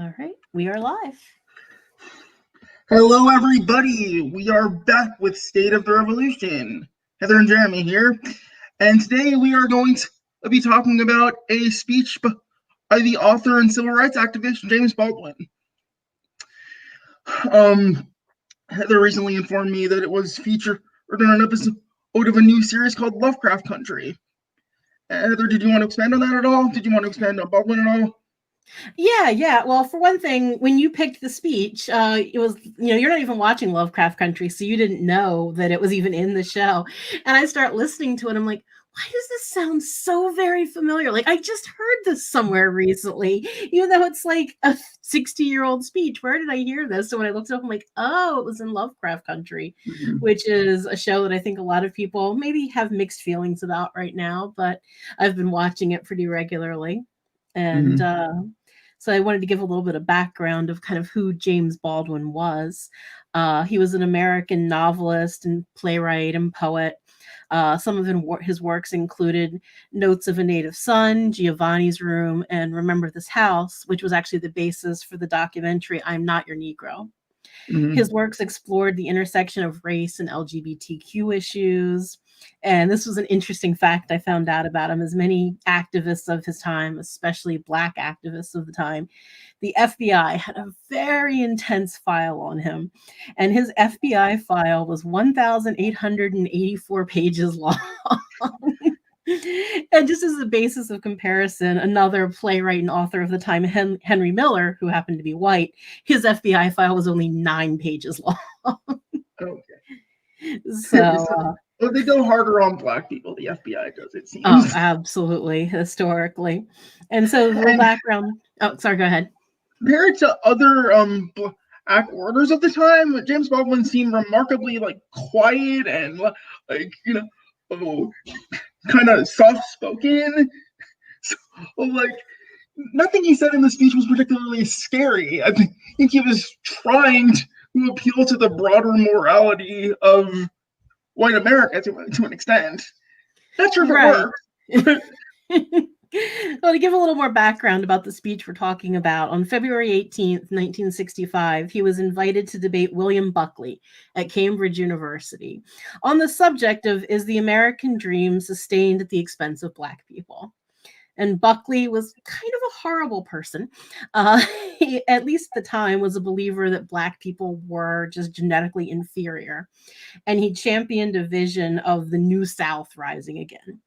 All right, we are live. Hello, everybody. We are back with State of the Revolution. Heather and Jeremy here. And today we are going to be talking about a speech by the author and civil rights activist James Baldwin. Heather recently informed me that it was featured on an episode of a new series called Lovecraft Country. Heather, did you want to expand on that at all? Did you want to expand on Baldwin at all? Yeah. Well, for one thing, when you picked the speech, it was, you're not even watching Lovecraft Country, so you didn't know that it was even in the show. And I start listening to it. I'm like, why does this sound so very familiar? Like, I just heard this somewhere recently, even though it's like a 60-year-old speech. Where did I hear this? So when I looked it up, I'm like, oh, it was in Lovecraft Country, which is a show that I think a lot of people maybe have mixed feelings about right now, but I've been watching it pretty regularly. And so I wanted to give a little bit of background of kind of who James Baldwin was. He was an American novelist and playwright and poet. Some of his works included Notes of a Native Son, Giovanni's Room, and Remember This House, which was actually the basis for the documentary I'm Not Your Negro. His works explored the intersection of race and LGBTQ issues. And this was an interesting fact I found out about him. As many activists of his time, especially Black activists of the time, the FBI had a very intense file on him. And his FBI file was 1,884 pages long. And just as a basis of comparison, another playwright and author of the time, Henry Miller, who happened to be white, his FBI file was only 9 pages long. Okay. So they go harder on Black people, the FBI does, it seems. Oh, absolutely, historically. And so the background... Oh, sorry, go ahead. Compared to other Black orators of the time, James Baldwin seemed remarkably quiet and kind of soft-spoken. So, nothing he said in the speech was particularly scary. I think he was trying to appeal to the broader morality of white America to an extent. Not sure if it worked. Well, to give a little more background about the speech we're talking about, on February 18th, 1965, he was invited to debate William Buckley at Cambridge University on the subject of, is the American dream sustained at the expense of Black people? And Buckley was kind of a horrible person. He, at least at the time, was a believer that Black people were just genetically inferior. And he championed a vision of the New South rising again.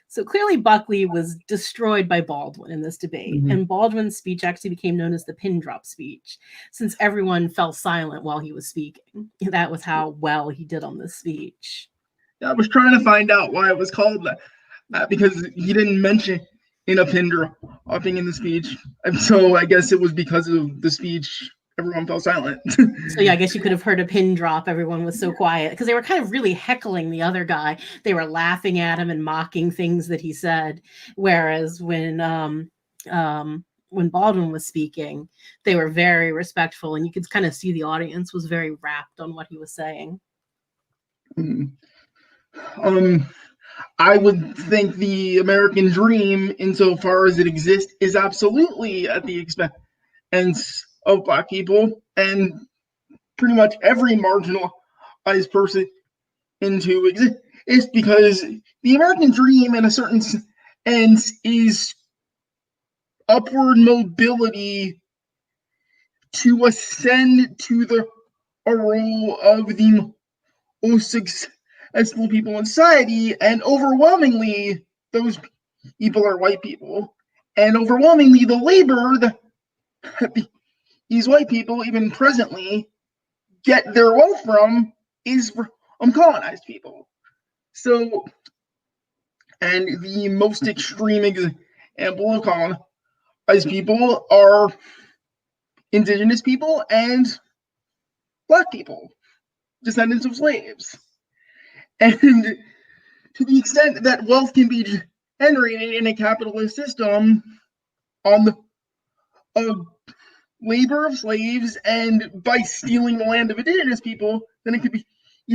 So clearly Buckley was destroyed by Baldwin in this debate. And Baldwin's speech actually became known as the pin drop speech, since everyone fell silent while he was speaking. That was how well he did on this speech. I was trying to find out why it was called that, because he didn't mention in a pin dropping in the speech. And so I guess it was because of the speech everyone fell silent. So yeah, I guess you could have heard a pin drop. Everyone was so quiet because they were kind of really heckling the other guy. They were laughing at him and mocking things that he said. Whereas when Baldwin was speaking, they were very respectful, and you could kind of see the audience was very rapt on what he was saying. I would think the American dream, insofar as it exists, is absolutely at the expense of Black people, and pretty much every marginalized person into exist, because the American dream, in a certain sense, is upward mobility to ascend to the role of the most successful people in society, and overwhelmingly those people are white people, and overwhelmingly the labor that these white people, even presently, get their wealth from is from colonized people. So, and the most extreme example of colonized people are indigenous people and Black people, descendants of slaves. And to the extent that wealth can be generated in a capitalist system on the labor of slaves and by stealing the land of indigenous people, then it could be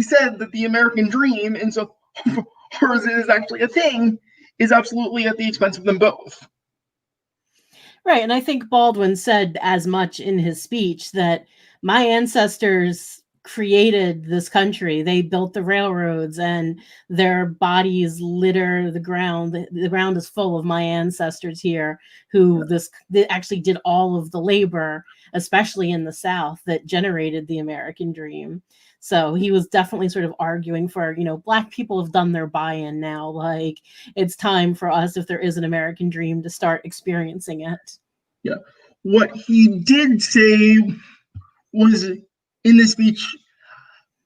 said that the American dream, and so far as it is actually a thing, is absolutely at the expense of them both. Right. And I think Baldwin said as much in his speech that my ancestors created this country. They built the railroads and their bodies litter the ground. The ground is full of my ancestors here who they actually did all of the labor, especially in the South, that generated the American dream. So he was definitely sort of arguing for, Black people have done their buy in now. Like, it's time for us, if there is an American dream, to start experiencing it. Yeah. What he did say was in the speech,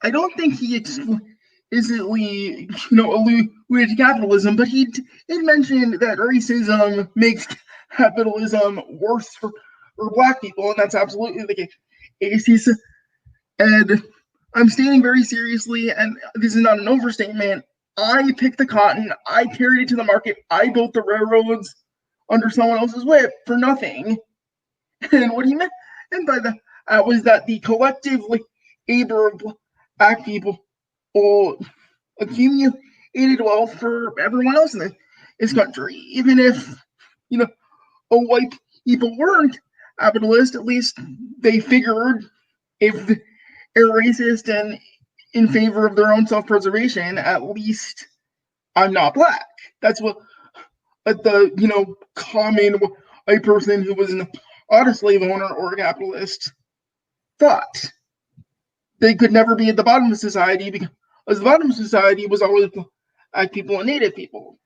I don't think he explicitly, alluded to capitalism, but he did mention that racism makes capitalism worse for Black people, and that's absolutely the case. He said, and I'm stating very seriously, and this is not an overstatement. I picked the cotton, I carried it to the market, I built the railroads under someone else's whip for nothing. And what he meant by that was that the collective labor of Black people will accumulated wealth for everyone else in this country, even if white people weren't capitalist. At least they figured if they're racist and in favor of their own self-preservation, at least I'm not Black. That's what the common white person who was an auto slave owner or a capitalist thought. They could never be at the bottom of society because the bottom of society was always Black people and Native people.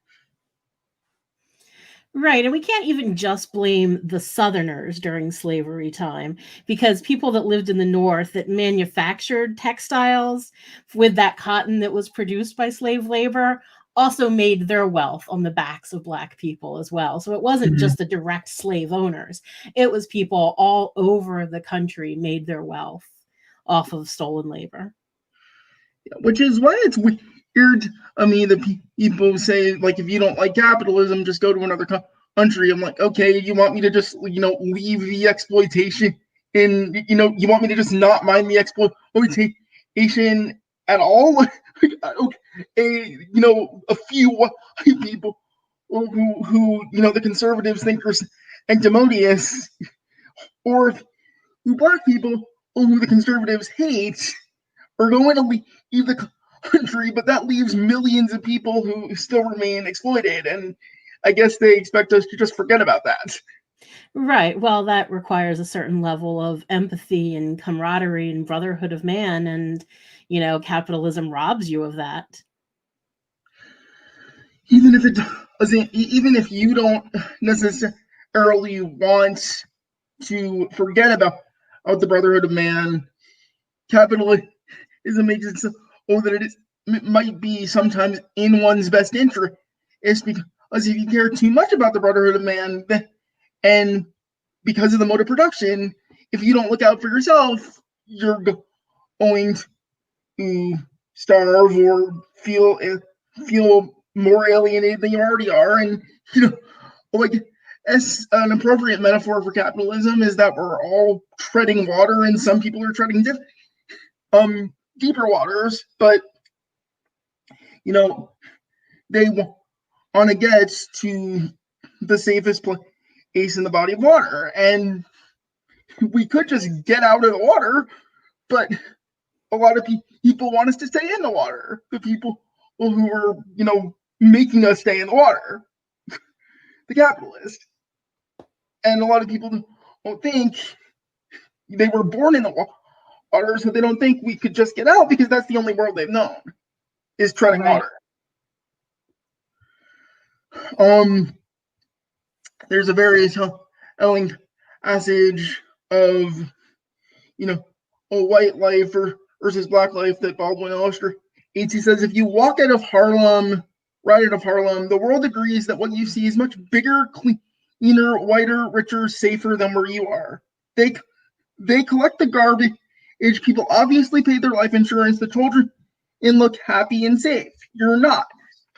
Right. And we can't even just blame the Southerners during slavery time, because people that lived in the North that manufactured textiles with that cotton that was produced by slave labor also made their wealth on the backs of Black people as well. So it wasn't Mm-hmm. just the direct slave owners, it was people all over the country made their wealth off of stolen labor. Which is why it's weird. I mean, the people say, like, if you don't like capitalism, just go to another country. I'm like, okay, you want me to just, leave the exploitation in, you want me to just not mind the exploitation at all? Okay, a few white people who the conservatives think are sanctimonious, or who Black people who the conservatives hate are going to leave the country, but that leaves millions of people who still remain exploited. And I guess they expect us to just forget about that. Right. Well, that requires a certain level of empathy and camaraderie and brotherhood of man. And, capitalism robs you of that. Even if it doesn't, even if you don't necessarily want to forget about the brotherhood of man, capitalism makes it so that it might be sometimes in one's best interest. It's because if you care too much about the brotherhood of man, and because of the mode of production, if you don't look out for yourself, you're going to starve or feel more alienated than you already are. And like, as an appropriate metaphor for capitalism is that we're all treading water, and some people are treading deeper waters, but they want to get to the safest place in the body of water, and we could just get out of the water, but a lot of people want us to stay in the water. The people who are making us stay in the water, the capitalists, and a lot of people don't think they were born in the water, so they don't think we could just get out because that's the only world they've known is treading Right. water. There's a very telling passage of a white life versus Black life that Baldwin illustrates. He says, if you walk out of Harlem, right out of Harlem, the world agrees that what you see is much bigger, cleaner, whiter, richer, safer than where you are. They collect the garbage. People obviously pay their life insurance. The children look happy and safe. You're not.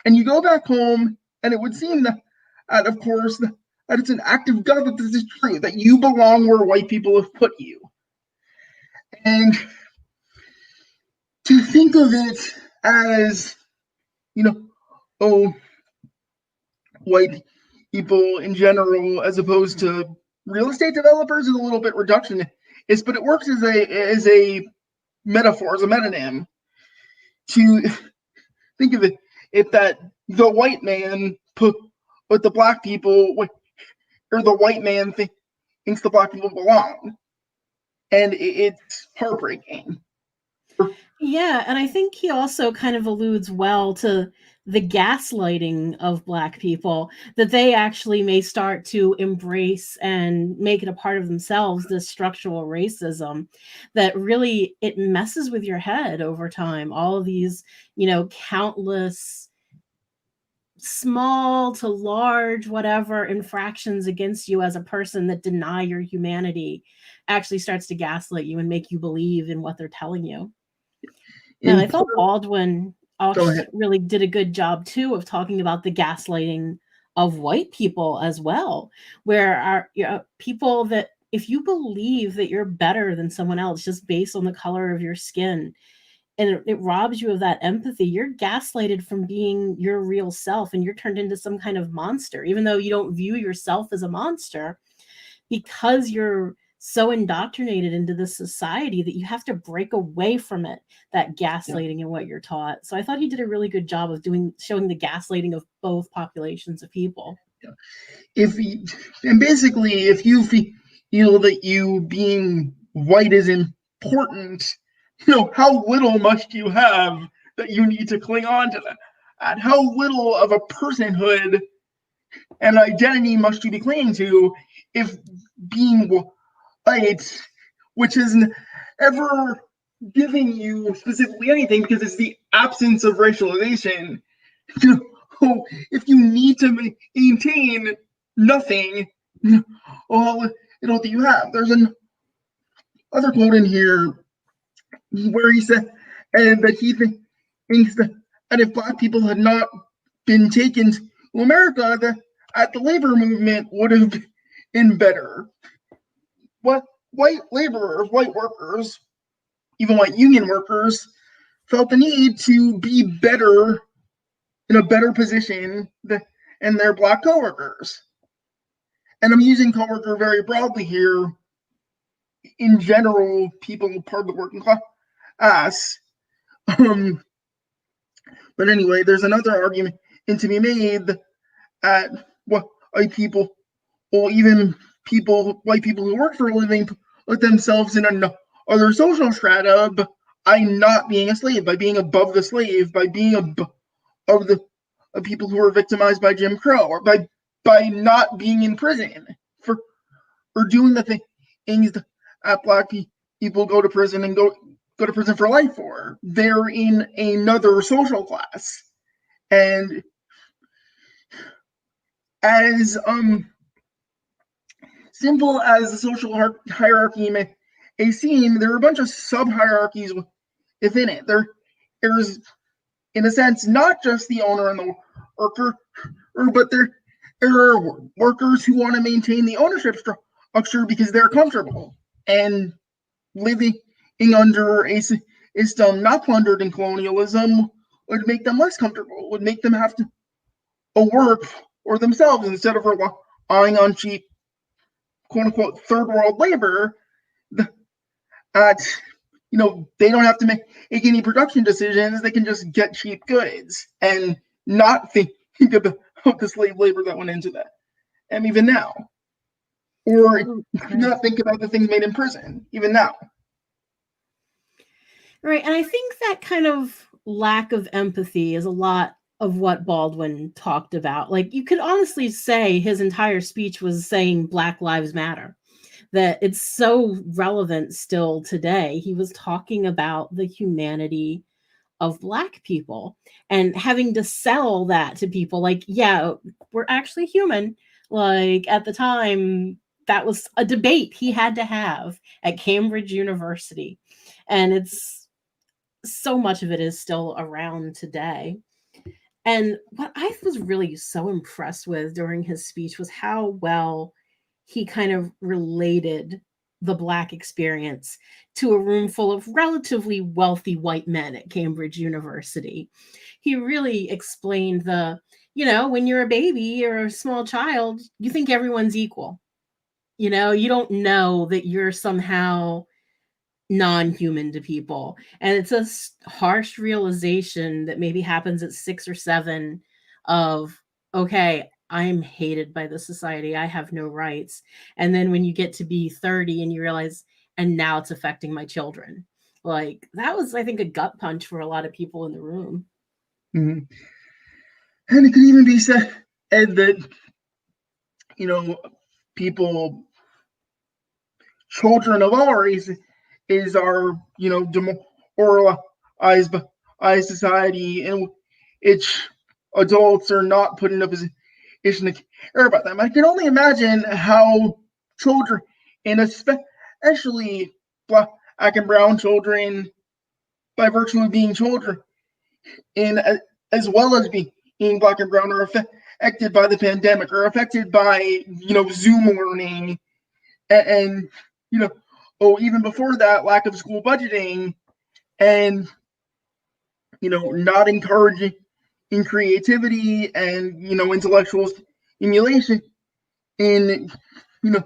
And you go back home, and it would seem that of course, that it's an act of God that this is true, that you belong where white people have put you. And to think of it as, white people in general, as opposed to real estate developers is a little bit reductionist, but it works as a metaphor, as a metonym to think of it. If that the white man put the black people, or the white man thinks the black people belong, and it's heartbreaking. Yeah, and I think he also kind of alludes well to the gaslighting of Black people, that they actually may start to embrace and make it a part of themselves, this structural racism, that really it messes with your head over time. All of these, countless small to large, whatever infractions against you as a person that deny your humanity actually starts to gaslight you and make you believe in what they're telling you. And I And thought Baldwin go ahead. really did a good job too of talking about the gaslighting of white people as well, where people that if you believe that you're better than someone else just based on the color of your skin, and it robs you of that empathy, you're gaslighted from being your real self, and you're turned into some kind of monster, even though you don't view yourself as a monster, because you're so indoctrinated into this society that you have to break away from it, that gaslighting and what you're taught. So I thought he did a really good job of showing the gaslighting of both populations of people. If you, and basically, if you feel that you being white is important, how little must you have that you need to cling on to that? And how little of a personhood and identity must you be clinging to if being white, which isn't ever giving you specifically anything because it's the absence of racialization. If you need to maintain nothing, all that you have. There's another quote in here where he said, and that he thinks that if black people had not been taken to America, the labor movement would have been better. What white laborers, white workers, even white union workers, felt the need to be better, in a better position than their black coworkers. And I'm using coworker very broadly here. In general, people part of the working class. Um, but anyway, there's another argument to be made at what white people, or even white people who work for a living, put themselves in another social strata by not being a slave, by being above the slave, by being above the of people who were victimized by Jim Crow, or by not being in prison for or doing the things that black people go to prison and go to prison for life for. They're in another social class, and as simple as the social hierarchy may seem, there are a bunch of sub hierarchies within it. There's, in a sense, not just the owner and the worker, but there are workers who want to maintain the ownership structure because they're comfortable, and living under a system not plundered in colonialism would make them less comfortable, would make them have to work for themselves instead of relying on cheap, quote unquote, third world labor. At they don't have to make any production decisions. They can just get cheap goods and not think about the slave labor that went into that. And even now, or not think about the things made in prison, even now. Right. And I think that kind of lack of empathy is a lot of what Baldwin talked about. Like, you could honestly say his entire speech was saying Black Lives Matter, that it's so relevant still today. He was talking about the humanity of Black people and having to sell that to people like, yeah, we're actually human. Like, at the time, that was a debate he had to have at Cambridge University. And it's so much of it is still around today. And what I was really so impressed with during his speech was how well he kind of related the Black experience to a room full of relatively wealthy white men at Cambridge University. He really explained when you're a baby or a small child, you think everyone's equal. You don't know that you're somehow non-human to people. And it's a harsh realization that maybe happens at 6 or 7 of, okay, I'm hated by the society. I have no rights. And then when you get to be 30 and you realize, and now it's affecting my children. Like that was, I think, a gut punch for a lot of people in the room. Mhm. And it could even be said that, you know, people, children of ours, is our, demoralized by society, and its adults are not put in a position to care about them. I can only imagine how children, and especially black and brown children, by virtue of being children, and as well as being black and brown, are affected by the pandemic, or affected by Zoom learning, and you know even before that, lack of school budgeting, and not encouraging in creativity and intellectual stimulation. And you know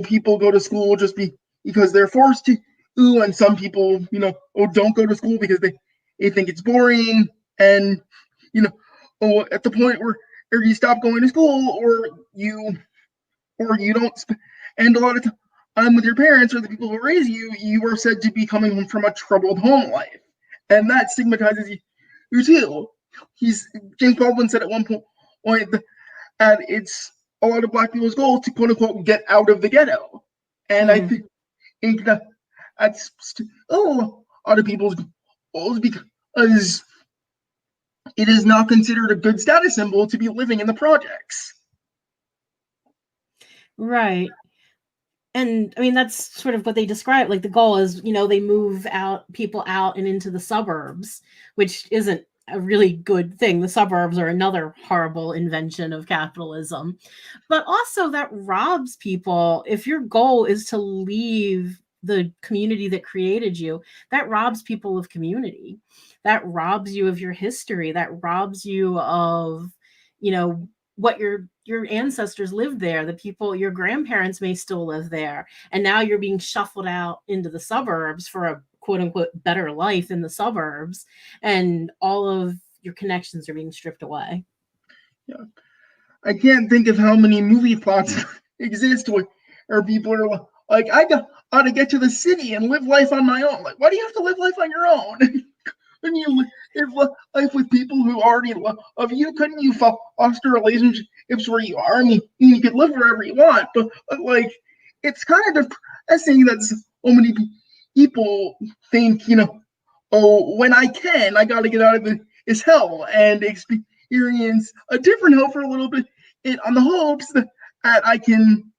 people go to school just because they're forced to. Ooh, and some people don't go to school because they think it's boring, and you know at the point where you stop going to school, or you don't spend a lot of time with your parents or the people who raise you, you are said to be coming from a troubled home life, and that stigmatizes you too. He's James Baldwin said at one point that it's a lot of black people's goal to quote unquote get out of the ghetto, and I Mm-hmm. think that that's still a lot of people's goals, because it is not considered a good status symbol to be living in the projects. Right. And I mean, that's sort of what they describe. Like the goal is, they move out people out and into the suburbs, which isn't a really good thing. The suburbs are another horrible invention of capitalism. But also that robs people. If your goal is to leave the community that created you, that robs people of community. That robs you of your history. That robs you of, you know, what your ancestors lived there, the people, your grandparents may still live there, and now you're being shuffled out into the suburbs for a quote unquote better life in the suburbs, and all of your connections are being stripped away. Yeah. I can't think of how many movie plots exist where people are like, ought to get to the city and live life on my own. Like, why do you have to live life on your own? When you live life with people who already love you, couldn't you foster relationships where you are? I mean, you could live wherever you want, but like, it's kind of depressing that so many people think, oh, when I can, I got to get out of this hell and experience a different hell for a little bit, on the hopes that I can,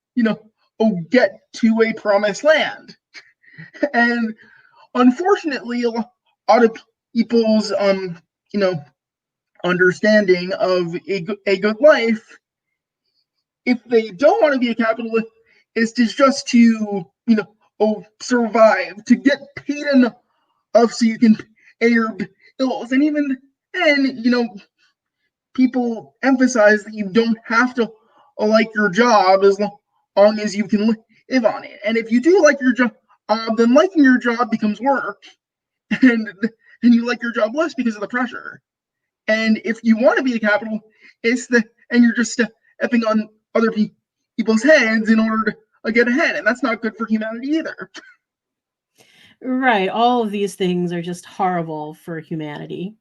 get to a promised land. And unfortunately, a lot of people's you know understanding of a good life, if they don't want to be a capitalist, is just to survive, to get paid enough so you can pay your bills. And even then, people emphasize that you don't have to like your job as long as you can live on it. And if you do like your job, then liking your job becomes work, and you like your job less because of the pressure. And if you want to be a capitalist, and you're just stepping on other people's heads in order to get ahead, and that's not good for humanity either. Right, all of these things are just horrible for humanity.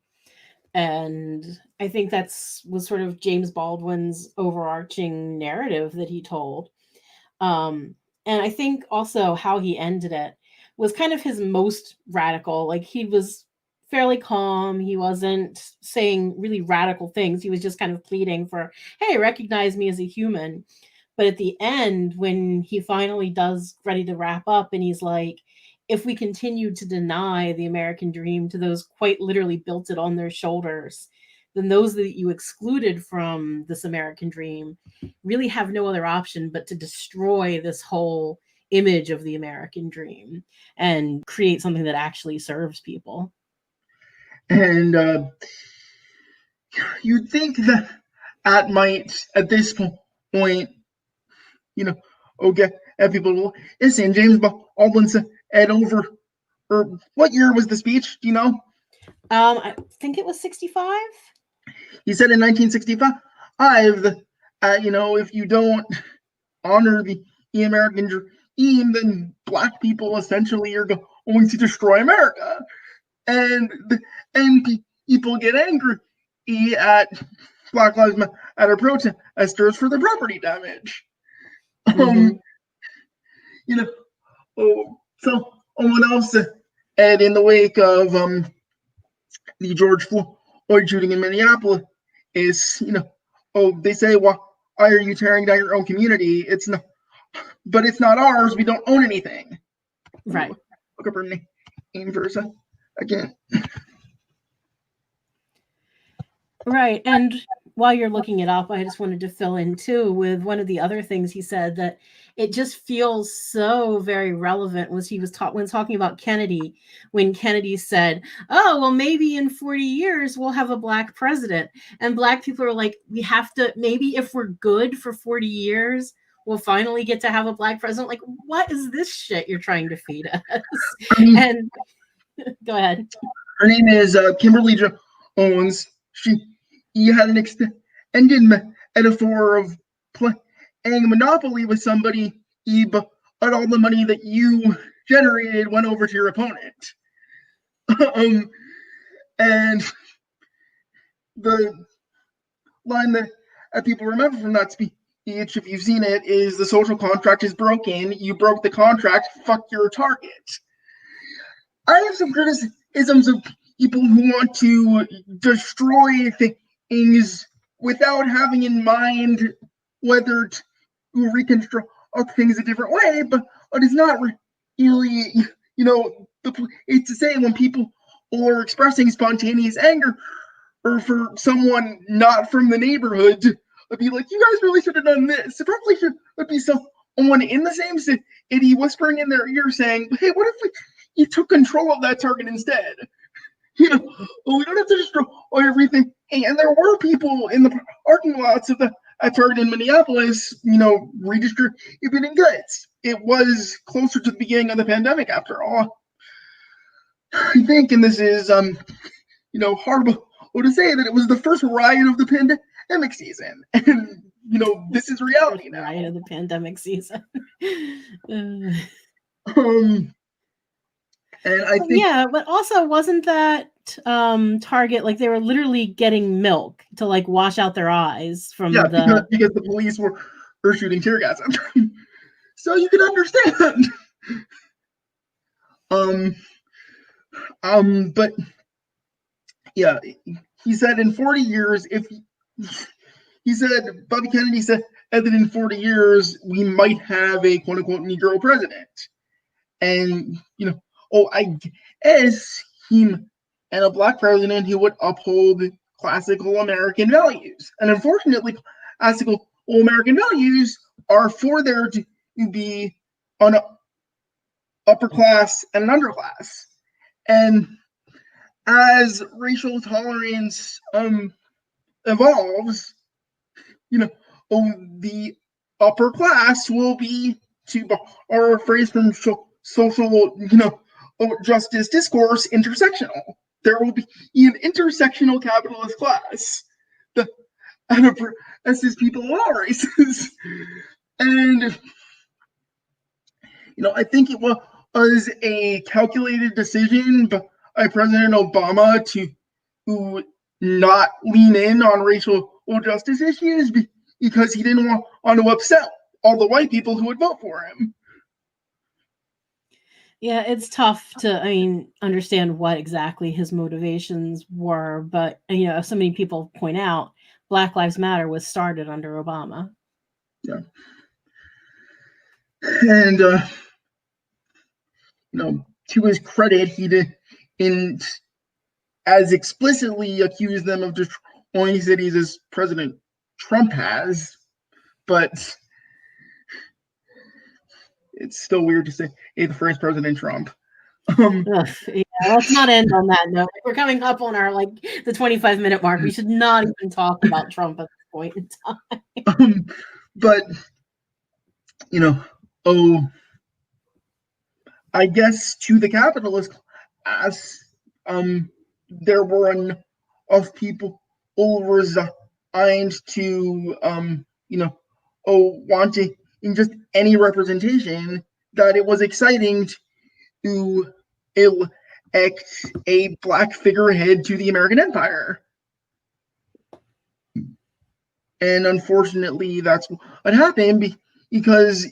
And I think that's was sort of James Baldwin's overarching narrative that he told. Um, and I think also how he ended it was kind of his most radical. Like he was fairly calm. He wasn't saying really radical things. He was just kind of pleading for, hey, recognize me as a human. But at the end, when he finally does ready to wrap up, and he's like, if we continue to deny the American dream to those quite literally built it on their shoulders, then those that you excluded from this American dream really have no other option but to destroy this whole image of the American dream and create something that actually serves people. And you'd think that at this point, you know, Okay, and people listen. James Baldwin said over, or what year was the speech? Do you know? I think it was 65. He said in 1965, if you don't honor the American dream, then black people essentially are going to destroy America, and and people get angry at Black Lives Matter protesters for the property damage. Mm-hmm. You know, someone else and in the wake of the George Floyd shooting in Minneapolis is, they say, well, why are you tearing down your own community? It's not, but it's not ours. We don't own anything. Right. Look up her name for a second again. Right. And while you're looking it up, I just wanted to fill in too with one of the other things he said that it just feels so very relevant was he was when talking about Kennedy, when Kennedy said, oh, well, maybe in 40 years we'll have a black president. And black people are like, we have to, maybe if we're good for 40 years, we'll finally get to have a black president. Like, what is this shit you're trying to feed us? And go ahead. Her name is Kimberly Jones. She had an extended metaphor of playing Monopoly with somebody, but all the money that you generated went over to your opponent. And the line that people remember from that speech, if you've seen it, is the social contract is broken. You broke the contract. Fuck your target. I have some criticisms of people who want to destroy things without having in mind whether to reconstruct things a different way, but it's not really, it's to say when people are expressing spontaneous anger or for someone not from the neighborhood to be like, you guys really should have done this. It probably should be someone in the same city whispering in their ear saying, hey, what if you took control of that target instead? We don't have to destroy everything. And there were people in the parking lots of the Target in Minneapolis, redistributing goods. It was closer to the beginning of the pandemic, after all. I think, and this is, horrible to say, that it was the first riot of the pandemic season. And, this is reality now. Riot of the pandemic season. And I think, yeah, but also wasn't that Target like they were literally getting milk to like wash out their eyes from because the police were shooting tear gas at them. So you can understand. But yeah, he said in 40 years, Bobby Kennedy said that in 40 years we might have a quote unquote Negro president. And I guess him and a black president who would uphold classical American values. And unfortunately, classical American values are for there to be an upper class and an underclass. And as racial tolerance evolves, the upper class will be, to borrow a phrase from social, justice discourse, intersectional. There will be an intersectional capitalist class that oppresses people of all races. And, I think it was a calculated decision by President Obama to not lean in on racial justice issues because he didn't want to upset all the white people who would vote for him. Yeah, it's tough to, understand what exactly his motivations were, but, so many people point out, Black Lives Matter was started under Obama. Yeah. And, to his credit, he didn't as explicitly accuse them of destroying cities as President Trump has, but it's still weird to say, hey, the first President Trump. Yeah, let's not end on that note. We're coming up on our the 25-minute mark. We should not even talk about Trump at this point in time. But you know, oh, I guess to the capitalist class, there were enough people all resigned to, wanting in just any representation that it was exciting to elect a black figurehead to the American Empire. And unfortunately, that's what happened because,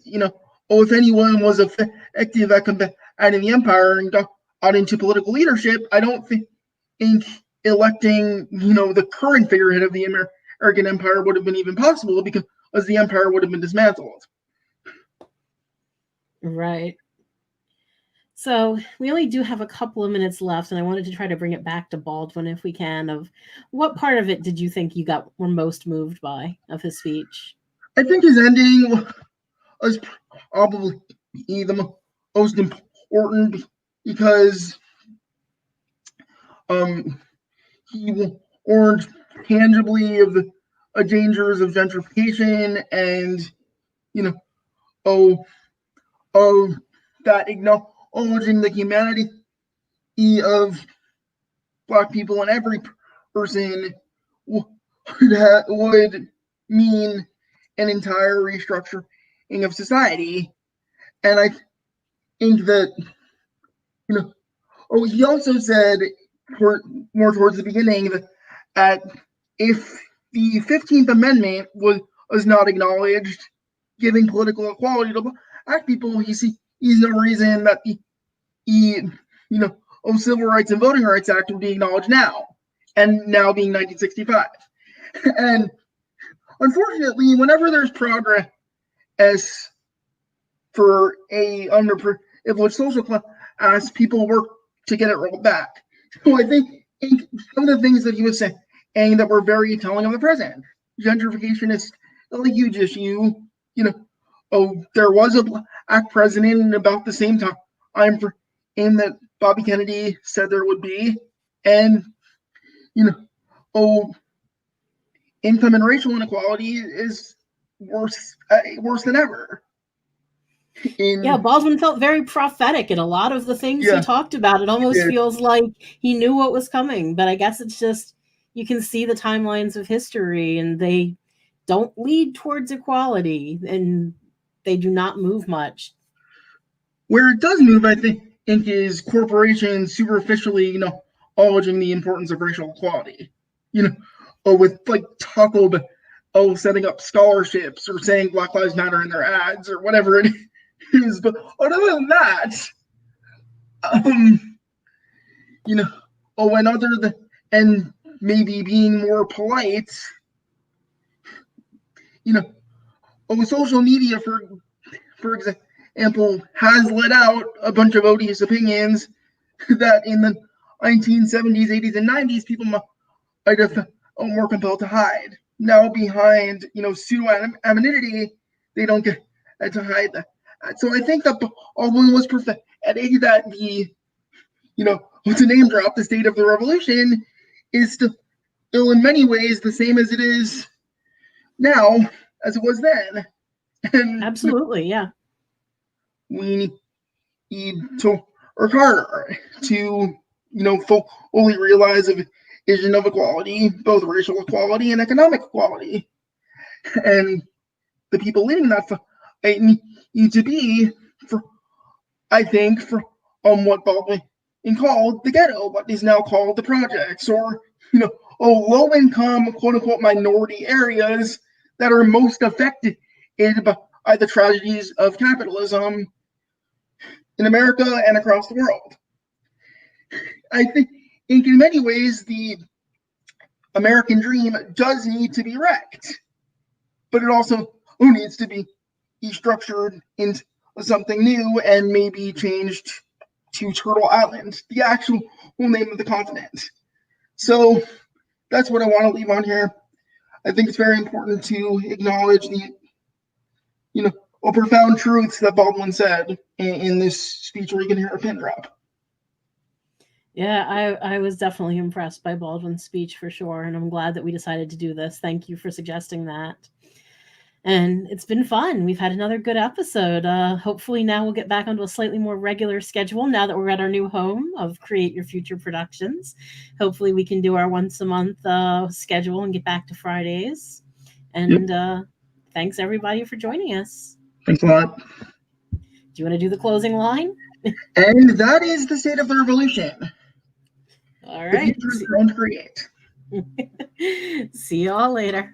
if anyone was effective at combating the empire and got out into political leadership, I don't think electing, the current figurehead of the American empire would have been even possible because the empire would have been dismantled. Right. So we only do have a couple of minutes left, and I wanted to try to bring it back to Baldwin if we can. Of what part of it did you think you were most moved by of his speech? I think his ending was probably the most important because he warned tangibly of the dangers of gentrification and you know oh of that acknowledging the humanity of black people and every person would mean an entire restructuring of society. And I think that he also said more towards the beginning that if the 15th Amendment was not acknowledged, giving political equality to black people, he sees no reason that the Civil Rights and Voting Rights Act would be acknowledged now, and now being 1965. And unfortunately, whenever there's progress for a underprivileged social class, people work to get it rolled back. So I think some of the things that he was saying that were very telling of the present. Gentrification is still a huge issue. There was a black president about the same time that Bobby Kennedy said there would be, and income and racial inequality is worse than ever. Baldwin felt very prophetic in a lot of the things he talked about. It almost feels like he knew what was coming, but I guess it's just you can see the timelines of history and they don't lead towards equality and they do not move much. Where it does move, I think, is corporations superficially, acknowledging the importance of racial equality. With like Taco Bell setting up scholarships or saying Black Lives Matter in their ads or whatever it is. But other than that, and maybe being more polite, social media, for example, has let out a bunch of odious opinions that in the 1970s, 80s, and 90s, people might have felt more compelled to hide. Now, behind pseudo-anonymity, they don't get to hide that. So I think that Baldwin was prophetic that the, to name drop, the state of the revolution is still in many ways the same as it is now as it was then. And absolutely, yeah. We need to work harder to, fully realize a vision of equality, both racial equality and economic equality. And the people leading that fight need to be, what Baldwin called the ghetto, what is now called the projects, or, low-income, quote-unquote, minority areas that are most affected by the tragedies of capitalism in America and across the world. I think in many ways the American dream does need to be wrecked, but it also needs to be structured into something new and maybe changed to Turtle Island, the actual name of the continent. So that's what I want to leave on here. I think it's very important to acknowledge the, profound truths that Baldwin said in this speech where you can hear a pin drop. Yeah, I was definitely impressed by Baldwin's speech for sure, and I'm glad that we decided to do this. Thank you for suggesting that. And it's been fun. We've had another good episode. Hopefully now we'll get back onto a slightly more regular schedule now that we're at our new home of Create Your Future Productions. Hopefully we can do our once a month schedule and get back to Fridays. And thanks everybody for joining us. Thanks a lot. Do you want to do the closing line? And that is the state of the revolution. All right. The future is your own to create. See you all later.